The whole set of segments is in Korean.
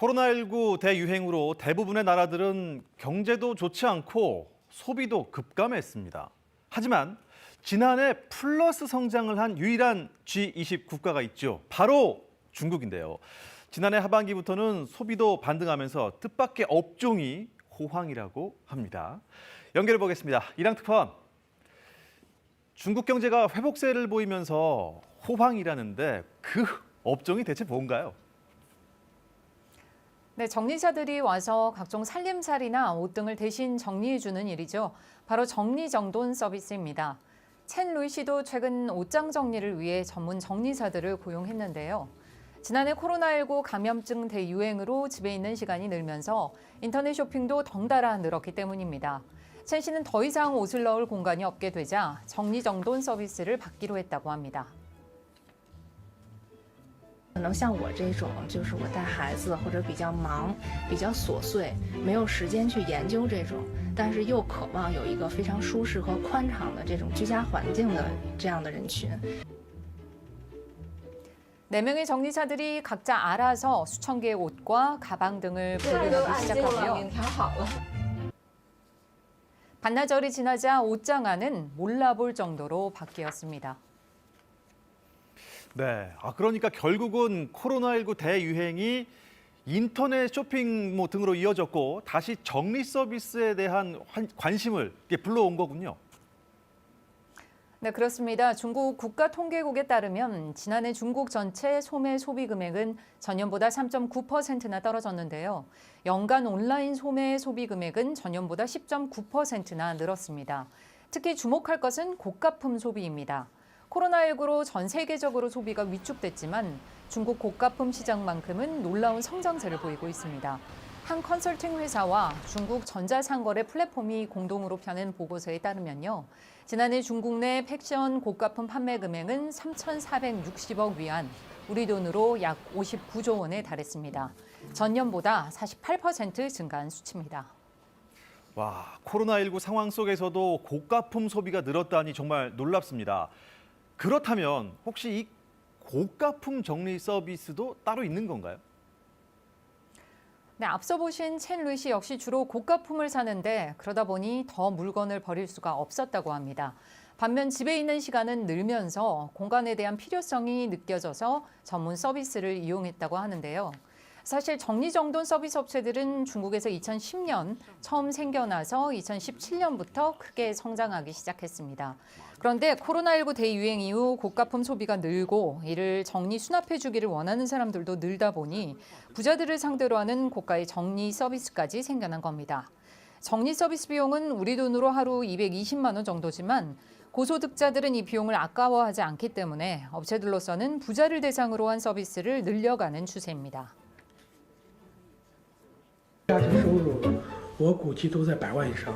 코로나19 대유행으로 대부분의 나라들은 경제도 좋지 않고 소비도 급감했습니다. 하지만 지난해 플러스 성장을 한 유일한 G20 국가가 있죠. 바로 중국인데요. 지난해 하반기부터는 소비도 반등하면서 뜻밖의 업종이 호황이라고 합니다. 연결해 보겠습니다. 이랑 특파원. 중국 경제가 회복세를 보이면서 호황이라는데 그 업종이 대체 뭔가요? 네, 정리사들이 와서 각종 살림살이나 옷 등을 대신 정리해주는 일이죠. 바로 정리정돈 서비스입니다. 첸 루이씨도 최근 옷장 정리를 위해 전문 정리사들을 고용했는데요. 지난해 코로나19 감염증 대유행으로 집에 있는 시간이 늘면서 인터넷 쇼핑도 덩달아 늘었기 때문입니다. 첸 씨는 더 이상 옷을 넣을 공간이 없게 되자 정리정돈 서비스를 받기로 했다고 합니다. 可能像我这种，就是我带孩子或者比较忙、比较琐碎，没有时间去研究这种，但是又渴望有一个非常舒适和宽敞的这种居家环境的这样的人群。 4명의 정리사들이 각자 알아서 수천 개의 옷과 가방 등을 분류하기 시작하고요. 반나절이 지나자 옷장 안은 몰라볼 정도로 바뀌었습니다. 네, 그러니까 결국은 코로나19 대유행이 인터넷 쇼핑 등으로 이어졌고 다시 정리 서비스에 대한 관심을 불러온 거군요. 네, 그렇습니다. 중국 국가통계국에 따르면 지난해 중국 전체 소매 소비 금액은 전년보다 3.9%나 떨어졌는데요. 연간 온라인 소매 소비 금액은 전년보다 10.9%나 늘었습니다. 특히 주목할 것은 고가품 소비입니다. 코로나19로 전 세계적으로 소비가 위축됐지만 중국 고가품 시장만큼은 놀라운 성장세를 보이고 있습니다. 한 컨설팅 회사와 중국 전자상거래 플랫폼이 공동으로 펴낸 보고서에 따르면요. 지난해 중국 내 패션 고가품 판매 금액은 3,460억 위안, 우리 돈으로 약 59조 원에 달했습니다. 전년보다 48% 증가한 수치입니다. 와, 코로나19 상황 속에서도 고가품 소비가 늘었다니 정말 놀랍습니다. 그렇다면 혹시 이 고가품 정리 서비스도 따로 있는 건가요? 네, 앞서 보신 첸 루이씨 역시 주로 고가품을 사는데 그러다 보니 더 물건을 버릴 수가 없었다고 합니다. 반면 집에 있는 시간은 늘면서 공간에 대한 필요성이 느껴져서 전문 서비스를 이용했다고 하는데요. 사실 정리정돈 서비스 업체들은 중국에서 2010년 처음 생겨나서 2017년부터 크게 성장하기 시작했습니다. 그런데 코로나19 대유행 이후 고가품 소비가 늘고 이를 정리 수납해 주기를 원하는 사람들도 늘다 보니 부자들을 상대로 하는 고가의 정리 서비스까지 생겨난 겁니다. 정리 서비스 비용은 우리 돈으로 하루 220만 원 정도지만 고소득자들은 이 비용을 아까워하지 않기 때문에 업체들로서는 부자를 대상으로 한 서비스를 늘려가는 추세입니다. 家庭收入，我估计都在100万以上，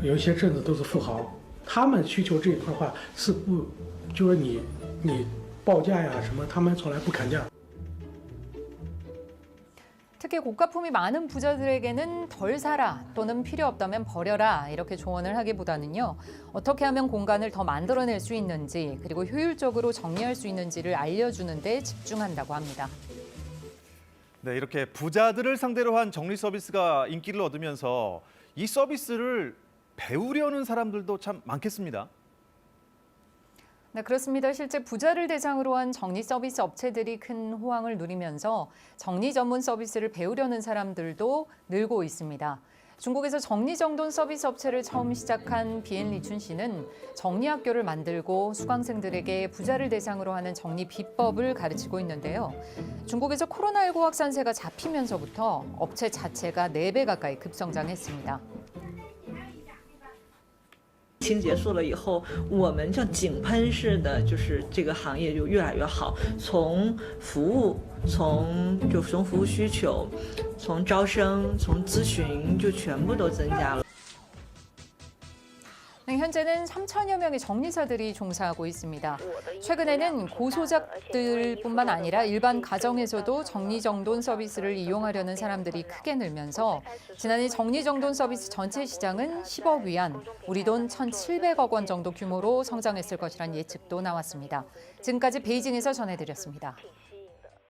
有一些镇子都是富豪，他们需求这一块的话是不，就是你报价呀什么，他们从来不砍价。 특히 고가품이 많은 부자들에게는 덜 사라 또는 필요 없다면 버려라 이렇게 조언을 하기보다는요. 어떻게 하면 공간을 더 만들어낼 수 있는지 그리고 효율적으로 정리할 수 있는지를 알려주는 데 집중한다고 합니다. 네, 이렇게 부자들을 상대로 한 정리 서비스가 인기를 얻으면서 이 서비스를 배우려는 사람들도 참 많겠습니다. 네, 그렇습니다. 실제 부자를 대상으로 한 정리 서비스 업체들이 큰 호황을 누리면서 정리 전문 서비스를 배우려는 사람들도 늘고 있습니다. 중국에서 정리정돈 서비스 업체를 처음 시작한 비엔리춘 씨는 정리학교를 만들고 수강생들에게 부자를 대상으로 하는 정리 비법을 가르치고 있는데요. 중국에서 코로나19 확산세가 잡히면서부터 업체 자체가 4배 가까이 급성장했습니다. 清结束了以后，我们像井喷式的，就是这个行业就越来越好。从服务，从服务需求，从招生，从咨询，就全部都增加了。 네, 현재는 3천여 명의 정리사들이 종사하고 있습니다. 최근에는 고소득자들뿐만 아니라 일반 가정에서도 정리정돈 서비스를 이용하려는 사람들이 크게 늘면서 지난해 정리정돈 서비스 전체 시장은 10억 위안, 우리 돈 1,700억 원 정도 규모로 성장했을 것이란 예측도 나왔습니다. 지금까지 베이징에서 전해드렸습니다.